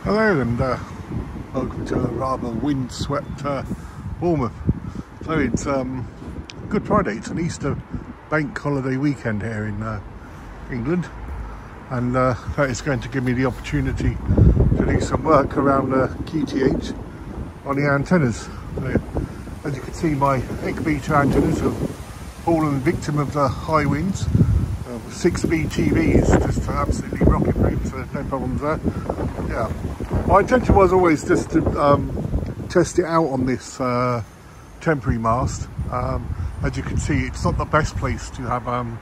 Hello and welcome to a rather windswept Bournemouth. So it's Good Friday, it's an Easter bank holiday weekend here in England, and that is going to give me the opportunity to do some work around QTH on the antennas. So, as you can see, my Eggbeater antennas have fallen victim of the high winds. 6B TV is just absolutely rocket proof, so no problems there. Yeah, my intention was always just to test it out on this temporary mast. As you can see, it's not the best place to have an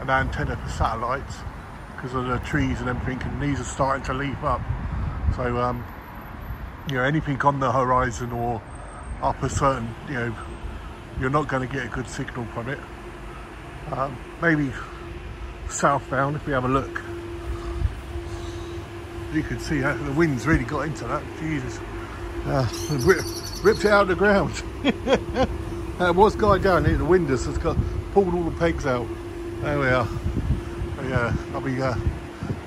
antenna for satellites because of the trees and everything, and these are starting to leaf up. So you know, anything on the horizon or up a certain, you're not going to get a good signal from it. Maybe southbound, if we have a look, you can see how the wind's really got into that. Jesus, ripped it out of the ground. What's going down here? The wind has got pulled all the pegs out. There we are. Yeah, I'll be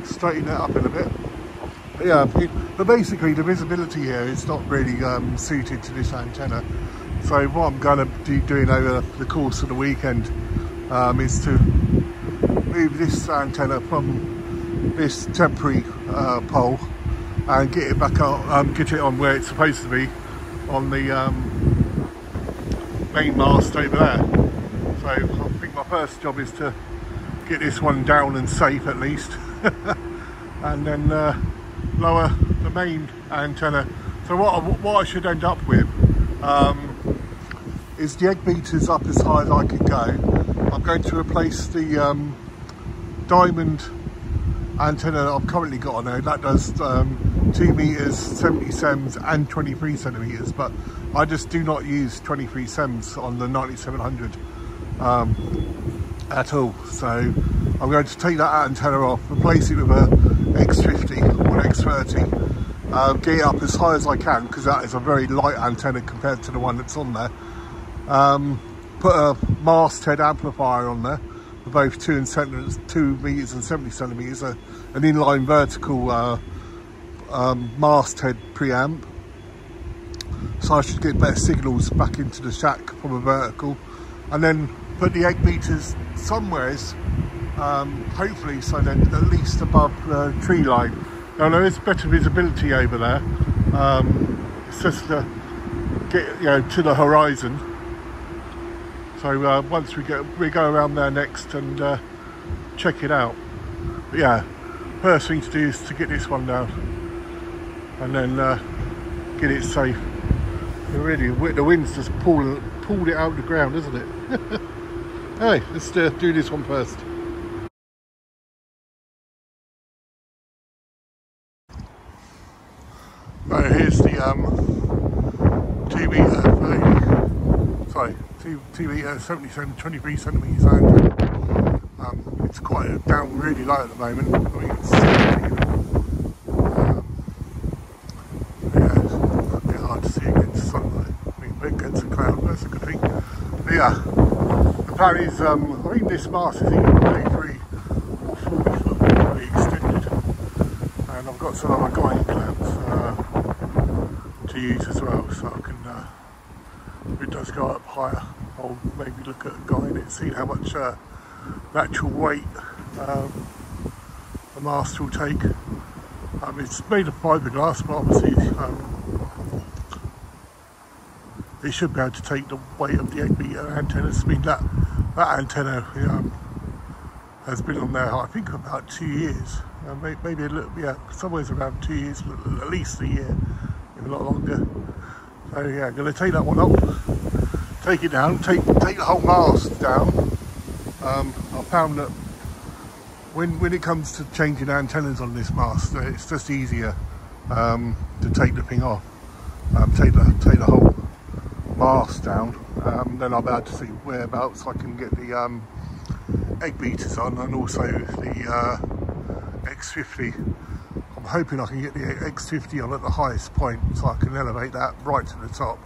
straightening that up in a bit. But yeah, but basically the visibility here is not really suited to this antenna. So what I'm going to be doing over the course of the weekend is to move this antenna from this temporary pole and get it back on, get it on where it's supposed to be, on the main mast over there. So I think my first job is to get this one down and safe at least, and then lower the main antenna. So what I should end up with is the Eggbeaters up as high as I can go. I'm going to replace the diamond antenna I've currently got on there. That does 2 meters, 70 sems and 23 centimeters, but I just do not use 23 sems on the 9700 at all. So I'm going to take that antenna off, replace it with a X50 or an X30, get it up as high as I can, because that is a very light antenna compared to the one that's on there. Put a masthead amplifier on there for both 2 meters and 70 centimeters, an inline vertical masthead preamp, so I should get better signals back into the shack from a vertical, and then put the Eggbeaters somewheres, hopefully so then at least above the tree line. Now there is better visibility over there. It's just to get to the horizon. So once we go around there next and check it out. But yeah, first thing to do is to get this one down and then get it safe. Really, the wind's just pulled it out of the ground, isn't it? Hey, let's do this one first. So here's the 2 meter 77, 23 centimeters antenna. It's quite down really low at the moment. I mean, it's yeah, it's a bit hard to see against sunlight. I mean, against the cloud, that's a good thing. But yeah, the plan is, I think this mast is either 33 or 40 foot, really extended, and I've got some other guiding clamps to use as well, so I can, if it does go up higher, I'll maybe look at guiding it, see how much natural weight the mast will take. It's made of fiberglass, but obviously it should be able to take the weight of the Eggbeater antennas. I mean, that antenna has been on there, I think, for about 2 years, maybe a little, yeah, somewhere around 2 years, at least a year, if not longer. So yeah, I'm going to take that one up, take it down, take the whole mast down. I found that when it comes to changing antennas on this mast, it's just easier to take the thing off, take the whole mast down. Then I'll be able to see whereabouts I can get the Eggbeaters on, and also the X50. I'm hoping I can get the X50 on at the highest point, so I can elevate that right to the top.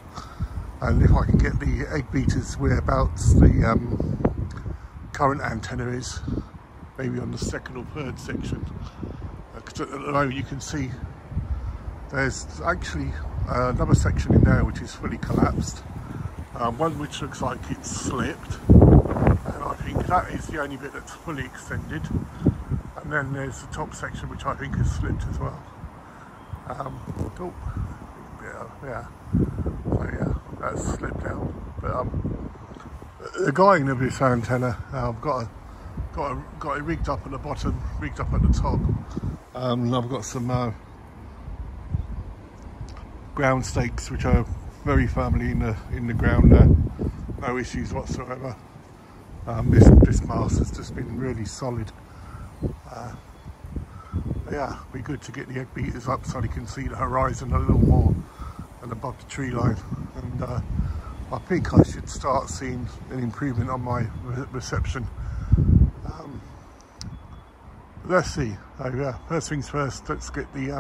And if I can get the Eggbeaters whereabouts the current antenna is, maybe on the second or third section, because at the moment you can see There's actually another section in there which is fully collapsed, one which looks like it's slipped, and I think that is the only bit that's fully extended, and then there's the top section which I think has slipped as well. Oh, yeah, so yeah, that's slipped out. But the guying of this antenna, I've got it rigged up at the bottom, rigged up at the top. I've got some ground stakes which are very firmly in the ground there. No issues whatsoever. This mast has just been really solid. Yeah, it'd be good to get the Eggbeaters up so you can see the horizon a little more and above the tree line. And I think I should start seeing an improvement on my reception. Let's see. So yeah, first things first, let's get the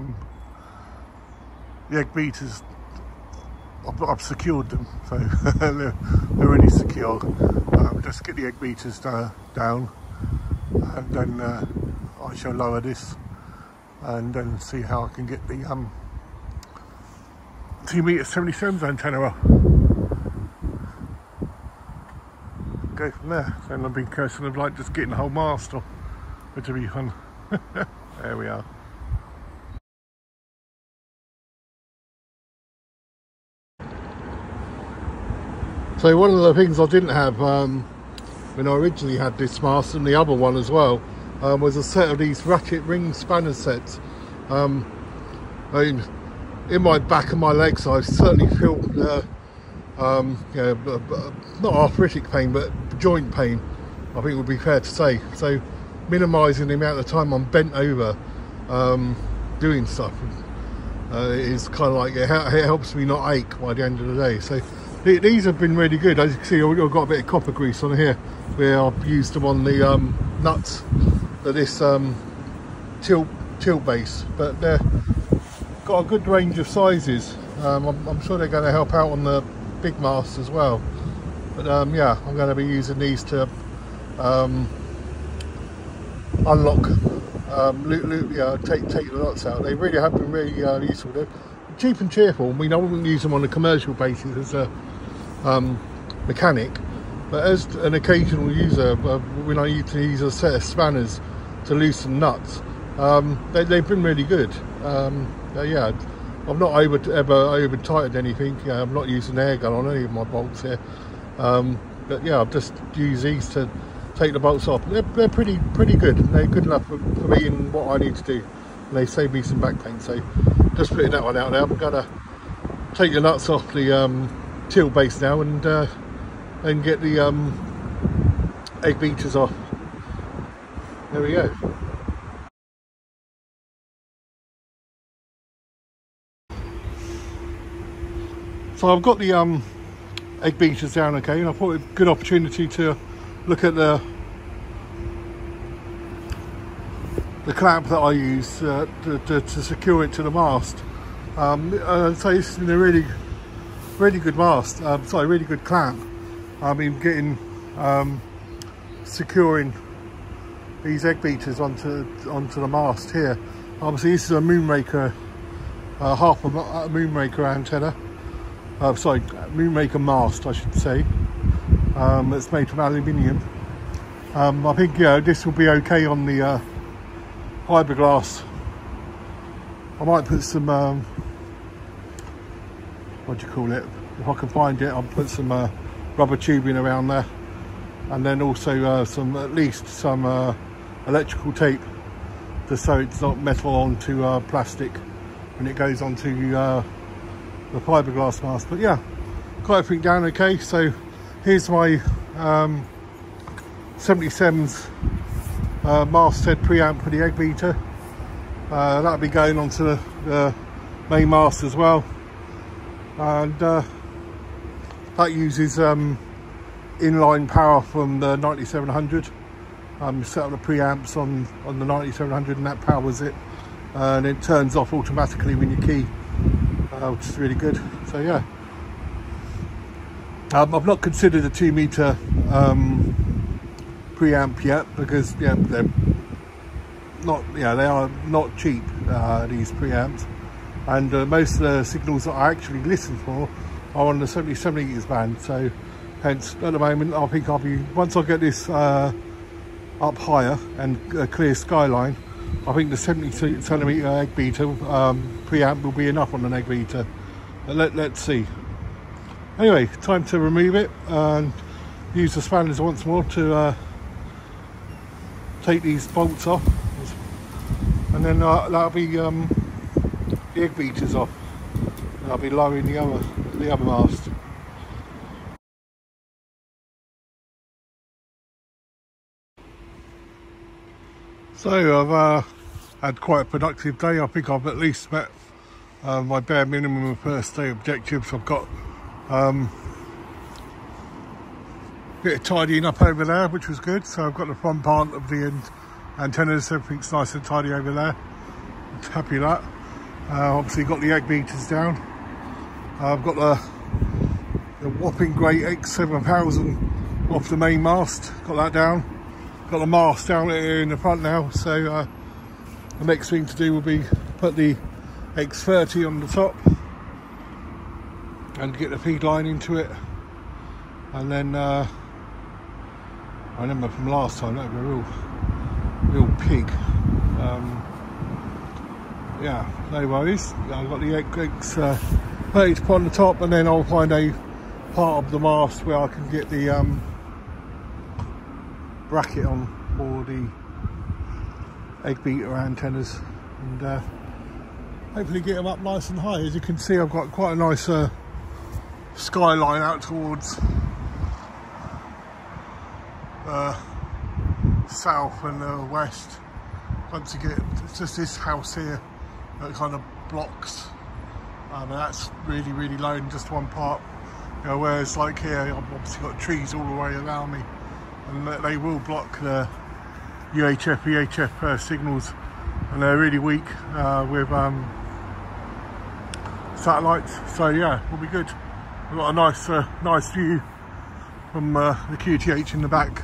Eggbeaters. I've secured them, so they're already secure. Just get the Eggbeaters down, and then I shall lower this, and then see how I can get the 2m77 antenna up. Go from there. Then I've been cursing of like just getting the whole mast off, which will be fun. There we are. So one of the things I didn't have when I originally had this mast, and the other one as well, was a set of these ratchet ring spanner sets. I mean, in my back and my legs I certainly feel yeah, not arthritic pain but joint pain, I think would be fair to say. So minimising the amount of time I'm bent over doing stuff is kind of like, it helps me not ache by the end of the day. So these have been really good. As you can see, I've got a bit of copper grease on here where I've used them on the nuts of this tilt base, but they've got a good range of sizes. I'm sure they're going to help out on the big mast as well. But yeah, I'm going to be using these to unlock, take the nuts out. They really have been really useful. They're cheap and cheerful. I mean, I wouldn't use them on a commercial basis as a mechanic, but as an occasional user, when I need to use a set of spanners to loosen nuts, they've been really good. Yeah, I've not ever over tightened anything. I'm not using air gun on any of my bolts here, but yeah, I've just used these to take the bolts off. They're pretty good. They're good enough for me in what I need to do, and they save me some back pain. So just putting that one out there. I'm gonna take the nuts off the tilt base now and get the Eggbeaters off. There we go. So I've got the Eggbeaters down okay, and I thought it was a good opportunity to look at the clamp that I use to secure it to the mast. So this has been a really good mast. Sorry, really good clamp. I've been getting securing these Eggbeaters onto the mast here. Obviously, this is a Moonraker, half a Moonraker antenna. Sorry, Moonraker mast, I should say. It's made from aluminium. I think this will be okay on the fiberglass. I might put some what do you call it? If I can find it, I'll put some rubber tubing around there, and then also at least some electrical tape, just so it's not metal onto plastic when it goes onto the fiberglass mast. But yeah, got everything down okay. So here's my 77's masthead preamp for the Eggbeater. That'll be going onto the main mast as well, and that uses inline power from the 9700. Set up the preamps on the 9700 and that powers it, and it turns off automatically when you key, which is really good. So yeah, I've not considered a 2-meter preamp yet, because yeah, they're not, they are not cheap, these preamps. and most of the signals that I actually listen for are on the 70 meters band. So hence at the moment I think I'll be, once I get this up higher and a clear skyline, I think the 70 centimeter Eggbeater preamp will be enough on an Eggbeater. Let's see. Anyway, time to remove it and use the spanners once more to take these bolts off, and then that'll be the Eggbeaters off, and I'll be lowering the other mast. So I've had quite a productive day. I think I've at least met my bare minimum of first day objectives. I've got a bit of tidying up over there, which was good. So I've got the front part of the antennas, everything's nice and tidy over there. Happy with that. Obviously got the Eggbeaters down. I've got the whopping great X7000 off the main mast, got that down. Got the mast down here in the front now, so the next thing to do will be put the X30 on the top and get the feed line into it, and then I remember from last time that was a real pig. Yeah, no worries. I've got the X30 to put on the top, and then I'll find a part of the mast where I can get the bracket on for the Eggbeater antennas, and hopefully get them up nice and high. As you can see, I've got quite a nice skyline out towards south and west. Once you get, it's just this house here that kind of blocks, and that's really low in just one part, you know, whereas like here I've obviously got trees all the way around me, and they will block the UHF, VHF signals, and they're really weak with satellites. So yeah, we'll be good. We've got a nice view from the QTH in the back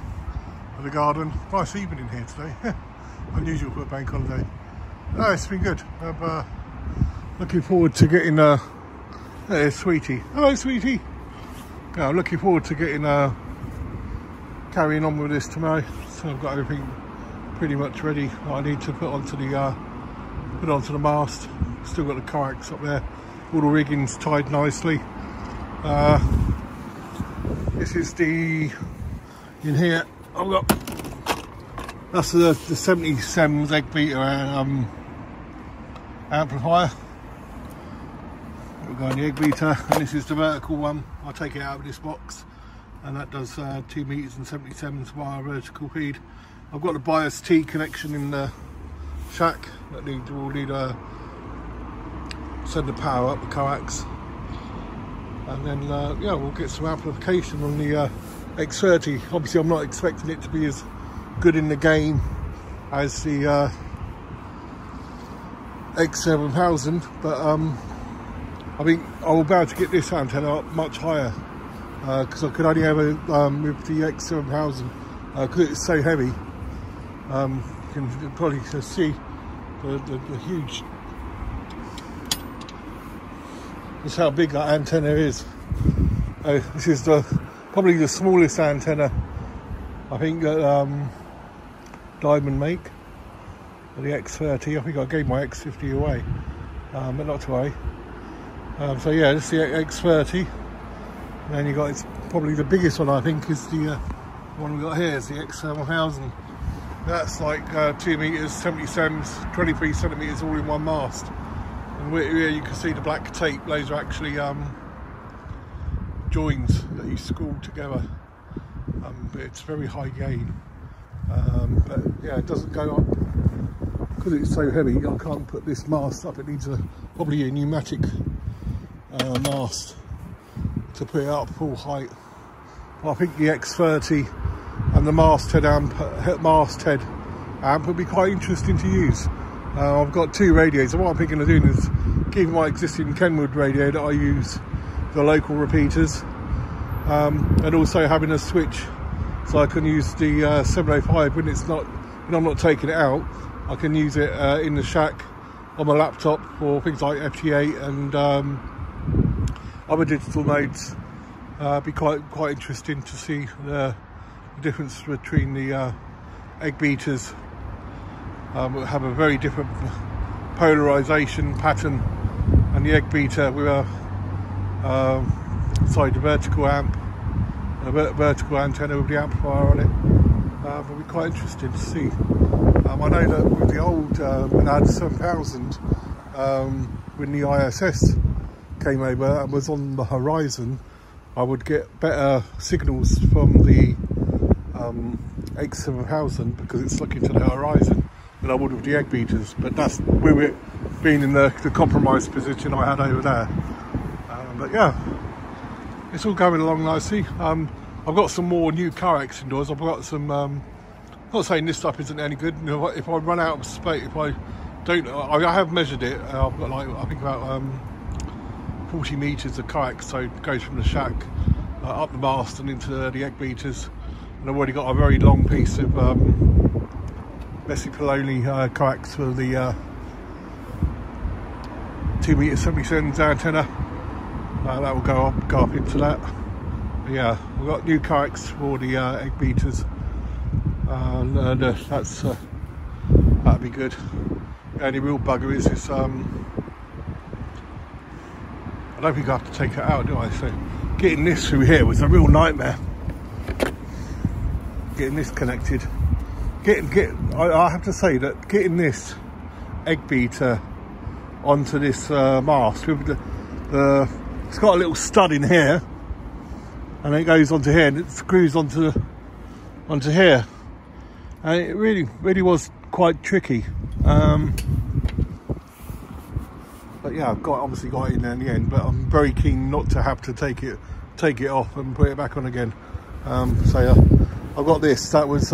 of the garden. Nice evening here today. Unusual for a bank holiday. No, it's been good. I'm looking forward to getting there's Sweetie. Hello Sweetie. Yeah, I'm looking forward to getting carrying on with this tomorrow. So I've got everything pretty much ready that I need to put onto the mast. Still got the coax up there. All the rigging's tied nicely. This is the, in here I've got, that's the 77 Eggbeater amplifier. We've got the Eggbeater, and this is the vertical one. I'll take it out of this box, and that does 2 meters and 77s via vertical feed. I've got the bias T connection in the shack that will need a send the power up the coax, and then yeah, we'll get some amplification on the X30. Obviously I'm not expecting it to be as good in the game as the X7000, but I think I'll be able to get this antenna up much higher, because I could only ever with the X7000, because it's so heavy. You can probably see the huge, that's how big that antenna is. This is probably the smallest antenna I think that Diamond make, the X30. I think I gave my X50 away, but not to worry. So yeah, this is the X30, and then you got, it's probably the biggest one I think is the one we got here is the X7000. That's like 2 meters, 77s, 23 centimeters all in one mast. And here you can see the black tape. Those are actually joins that you screw together. But it's very high gain. But yeah, it doesn't go up because it's so heavy. I can't put this mast up. It needs probably a pneumatic mast to put it up full height. I think the X30 and the masthead amp would be quite interesting to use. I've got 2 radios, and what I'm thinking of doing is keeping my existing Kenwood radio that I use for local repeaters, and also having a switch so I can use the 705 when I'm not taking it out. I can use it in the shack on my laptop for things like FT8 and other digital modes. Be quite interesting to see the difference between the Eggbeaters. Have a very different polarization pattern, and the Eggbeater with a side vertical amp, a vertical antenna with the amplifier on it. Will be quite interesting to see. I know that with the old when I had 7000, when the ISS came over and was on the horizon, I would get better signals from the X7000 because it's looking to the horizon than I would with the Eggbeaters. But that's with it being in the compromised position I had over there. But yeah, it's all going along nicely. I've got some more new Coax indoors. I've got some, not saying this stuff isn't any good. You know, if I run out of space, if I don't, I have measured it. I've got like, I think about 40 metres of Coax, so it goes from the shack up the mast and into the Eggbeaters. And I've already got a very long piece of Messi Coax for the 2m77 antenna. That will go up into that. But yeah, we've got new Coax for the Eggbeaters, and that's that'd be good. The only real bugger is this. I don't think I have to take it out, do I? So getting this through here was a real nightmare. Getting this connected. I have to say that getting this Eggbeater onto this mast with the it's got a little stud in here, and it goes onto here and it screws onto here, and it really was quite tricky. But yeah, I've obviously got it in there in the end. But I'm very keen not to have to take it off and put it back on again. So I've got this. That was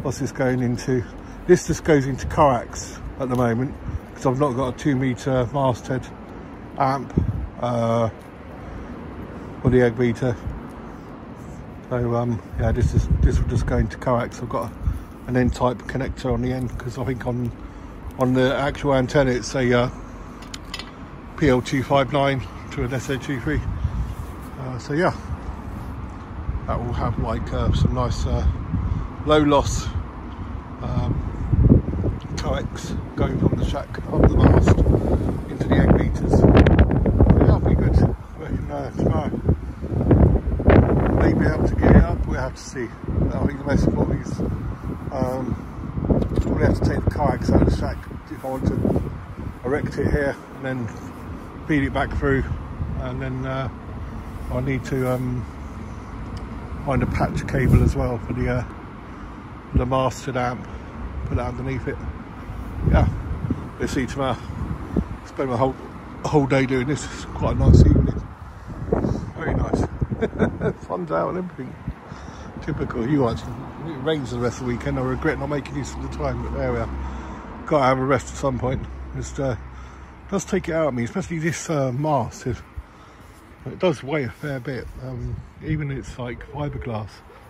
what's this going into? This just goes into Coax at the moment because I've not got a 2m masthead amp for the Eggbeater. So yeah, this will just go into Coax. I've got an N-type connector on the end because I think on the actual antenna it's a PL259 to an SO23. So yeah, that will have like some nice low loss Coax going from the shack up the mast into the Eggbeaters. Yeah, that'll be good. Tomorrow. May be able to get it up, we'll have to see. I think the most important is probably have to take the Coax out of the shack if I want to erect it here and then feed it back through, and then I need to find a patch cable as well for the masted amp, put it underneath it. Yeah, we'll see tomorrow. Spend my whole day doing this. It's quite a nice evening, very nice. Sun's out and everything. Typical. You actually, it rains the rest of the weekend. I regret not making use of the time, but there we are. Got to have a rest at some point. Just does take it out of me, especially this mast. It does weigh a fair bit. Even it's like fiberglass.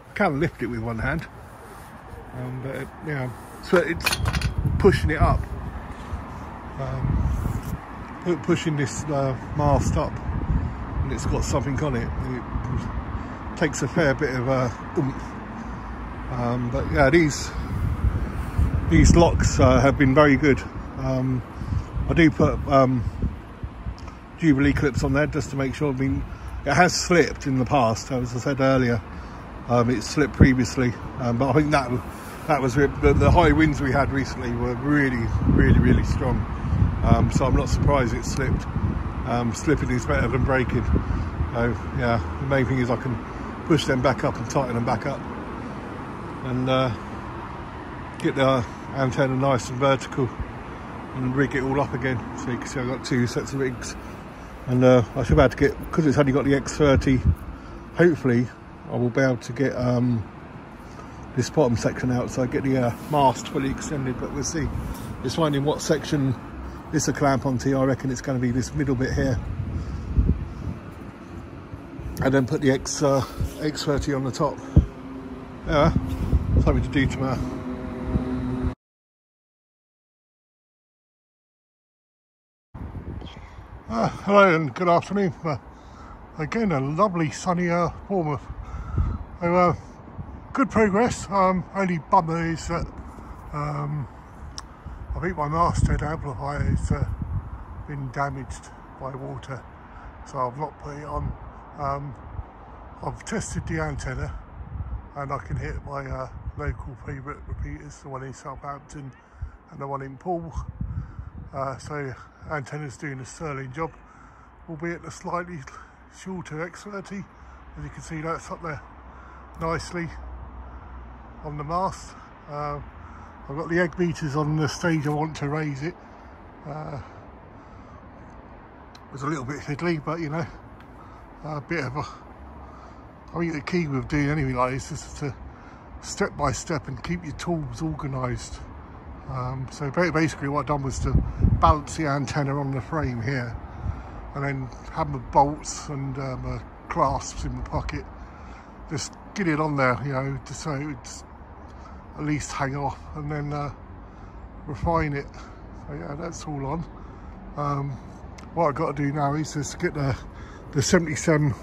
I can't lift it with one hand, but yeah, so it's pushing it up, pushing this mast up, and it's got something on it. It takes a fair bit of oomph. But yeah, these locks have been very good. I do put Jubilee clips on there just to make sure. I mean, it has slipped in the past, as I said earlier. It slipped previously, but I think that was the high winds we had recently were really strong. So I'm not surprised it slipped. Slipping is better than breaking. So yeah, the main thing is I can push them back up and tighten them back up, and get the antenna nice and vertical, and rig it all up again. So you can see I've got two sets of rigs, and I should be able to get, because it's only got the X30, hopefully I will be able to get this bottom section out, so I get the mast fully extended. But we'll see. It's finding what section this will clamp onto. I reckon it's going to be this middle bit here, and then put the X30 on the top. Yeah, something to do tomorrow. Hello and good afternoon. Again, a lovely sunny Bournemouth. So, good progress. Only bummer is that I think my masthead amplifier has been damaged by water, so I've not put it on. I've tested the antenna and I can hit my local favourite repeaters, the one in Southampton and the one in Poole. So antenna's doing a sterling job, albeit a slightly shorter X30. As you can see, that's up there nicely on the mast. I've got the Eggbeaters on the stage I want to raise it. It was a little bit fiddly, but you know, a bit of a... I think the key with doing anything like this is to step by step and keep your tools organised. So basically what I've done was to balance the antenna on the frame here, and then have my bolts and my clasps in my pocket. Just get it on there, you know, just so it's at least hang off, and then refine it. So yeah, that's all on. What I've got to do now is just get the 77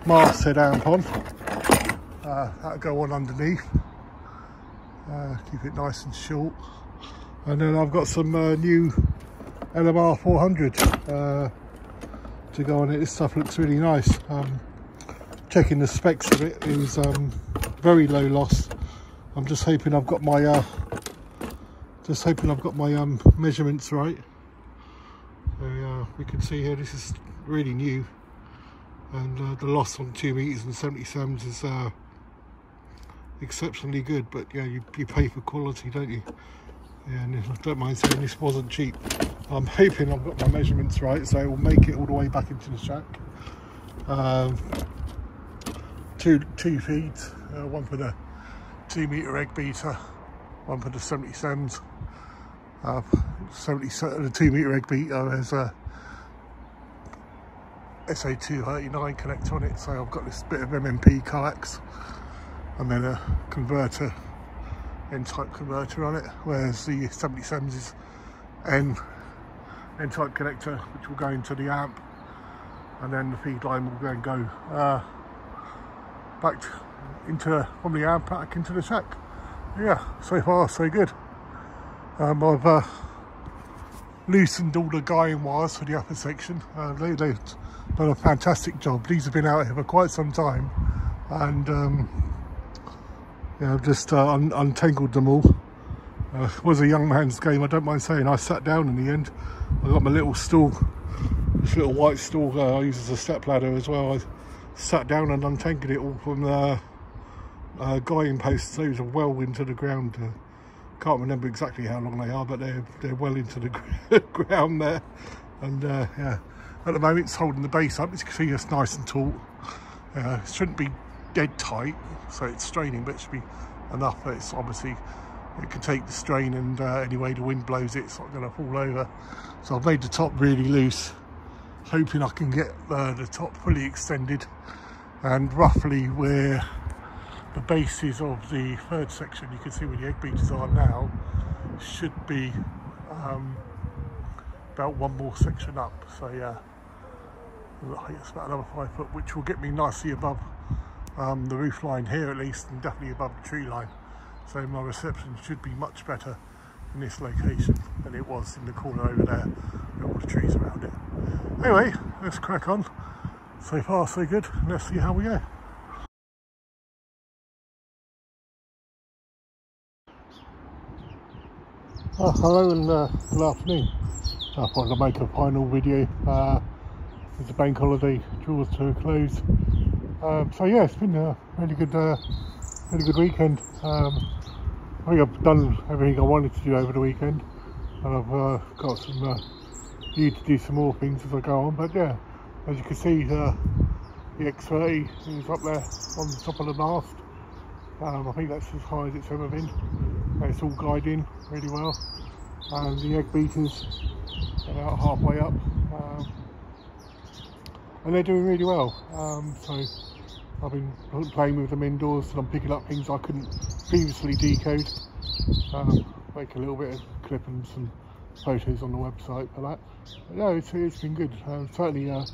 masthead amp on. That'll go on underneath. Keep it nice and short. And then I've got some new LMR 400 to go on it. This stuff looks really nice. Checking the specs of it is very low loss. I'm just hoping I've got my measurements right. So we can see here this is really new, and the loss on 2 meters and 77s is exceptionally good. But yeah, you pay for quality, don't you? Yeah, and I don't mind saying this wasn't cheap. I'm hoping I've got my measurements right, so it will make it all the way back into the shack. Two feeds, one for the 2 meter Eggbeater, one for the 77s. The 2 meter Eggbeater has a SA239 connector on it, so I've got this bit of MMP coax and then a converter, N-type converter on it, whereas the 77s is N-type connector, which will go into the amp, and then the feed line will then go back from the amp back into the shack. Yeah, so far so good. I've loosened all the guiding wires for the upper section. They've done a fantastic job. These have been out here for quite some time, and yeah, I've just untangled them all. It was a young man's game, I don't mind saying. I sat down in the end. I got my little stool, this little white stool I use as a step ladder as well. I sat down and untangled it all from the guiding posts. Those are well into the ground. Can't remember exactly how long they are, but they're well into the ground there. And yeah, at the moment it's holding the base up. As you can see, it's nice and taut. It shouldn't be dead tight, so it's straining, but it should be enough that it's obviously, it can take the strain, and anyway the wind blows it, it's not going to fall over. So I've made the top really loose, hoping I can get the top fully extended, and roughly where the bases of the third section, you can see where the Eggbeaters are now, should be about one more section up. So yeah, I think it's about another 5 foot, which will get me nicely above the roof line here at least, and definitely above the tree line. So my reception should be much better in this location than it was in the corner over there with all the trees around it. Anyway, let's crack on. So far so good. Let's see how we go. Hello and good afternoon. I thought I'd make a final video as the bank holiday draws to a close. So yeah, it's been a really good weekend. I think I've done everything I wanted to do over the weekend, and I've got some due to do some more things as I go on. But yeah, as you can see, the X30 is up there on the top of the mast. I think that's as high as it's ever been. It's all guiding really well, and the Eggbeaters are about halfway up, and they're doing really well. So I've been playing with them indoors, and I'm picking up things I couldn't previously decode. Make a little bit of clip and some photos on the website for that. But no, it's been good. Certainly a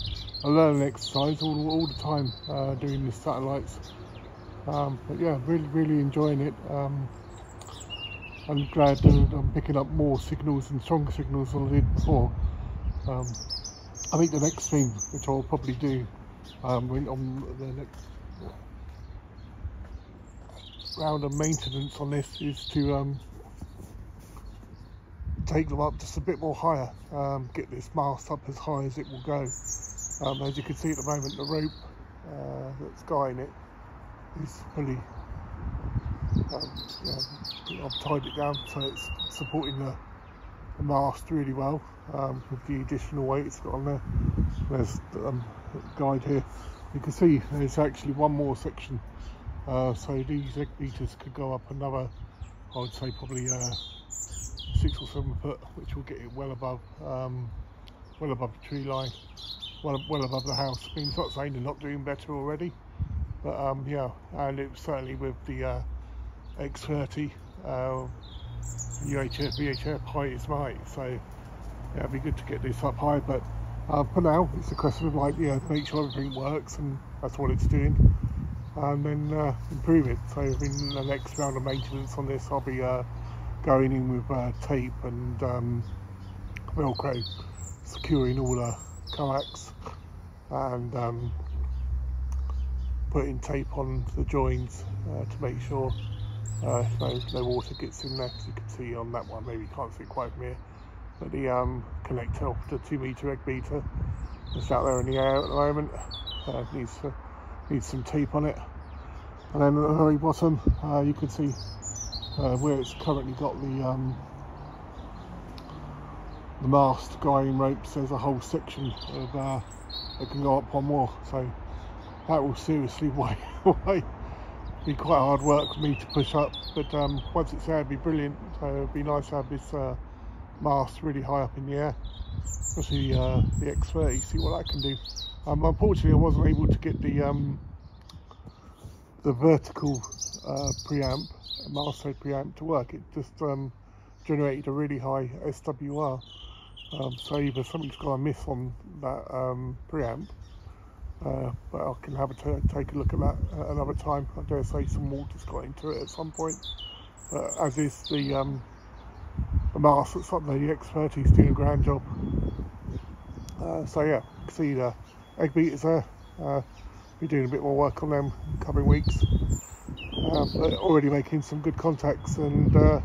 learning exercise all the time doing the satellites. But yeah, really enjoying it. I'm glad that I'm picking up more signals and stronger signals than I did before. I think the next thing, which I'll probably do on the next round of maintenance on this, is to take them up just a bit more higher, get this mast up as high as it will go. As you can see at the moment, the rope that's guiding it is fully, I've tied it down so it's supporting the mast really well, with the additional weight it's got on there. There's a guide here. You can see there's actually one more section, so these Eggbeaters could go up another, I would say probably 6 or 7 foot, which will get it well above the tree line, well above the house. I mean, it's not saying they're not doing better already, but yeah, and it certainly with the X30 UHF VHF height is right, so yeah, it'd be good to get this up high. But for now it's a question of like, yeah, make sure everything works, and that's what it's doing, and then improve it. So in the next round of maintenance on this, I'll be going in with tape and Velcro, securing all the coax, and putting tape on the joins to make sure no water gets in there. As you can see on that one, maybe you can't see it quite from here, but the connector of the 2 meter Eggbeater is out there in the air at the moment. Needs some tape on it. And then at the very bottom, you can see where it's currently got the mast guiding ropes. There's a whole section of that can go up one more, so that will seriously be quite hard work for me to push up, but once it's there, it'd be brilliant. So it'd be nice to have this mast really high up in the air, especially the X30, see what that can do. Unfortunately I wasn't able to get the vertical preamp, mast head preamp, to work. It just generated a really high SWR, so either something's gone amiss on that preamp, but I can have take a look at that at another time. I dare say some water's got into it at some point, but as is the mast that's up there, the X30 is doing a grand job. So yeah, you can see the Eggbeaters there. Be doing a bit more work on them in the coming weeks, but already making some good contacts and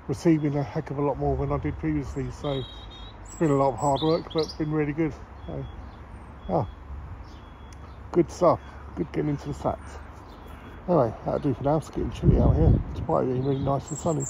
receiving a heck of a lot more than I did previously. So it's been a lot of hard work, but it's been really good. So, good stuff, good getting into the sats. Anyway, that'll do for now. It's getting chilly out here. It's probably really nice and sunny.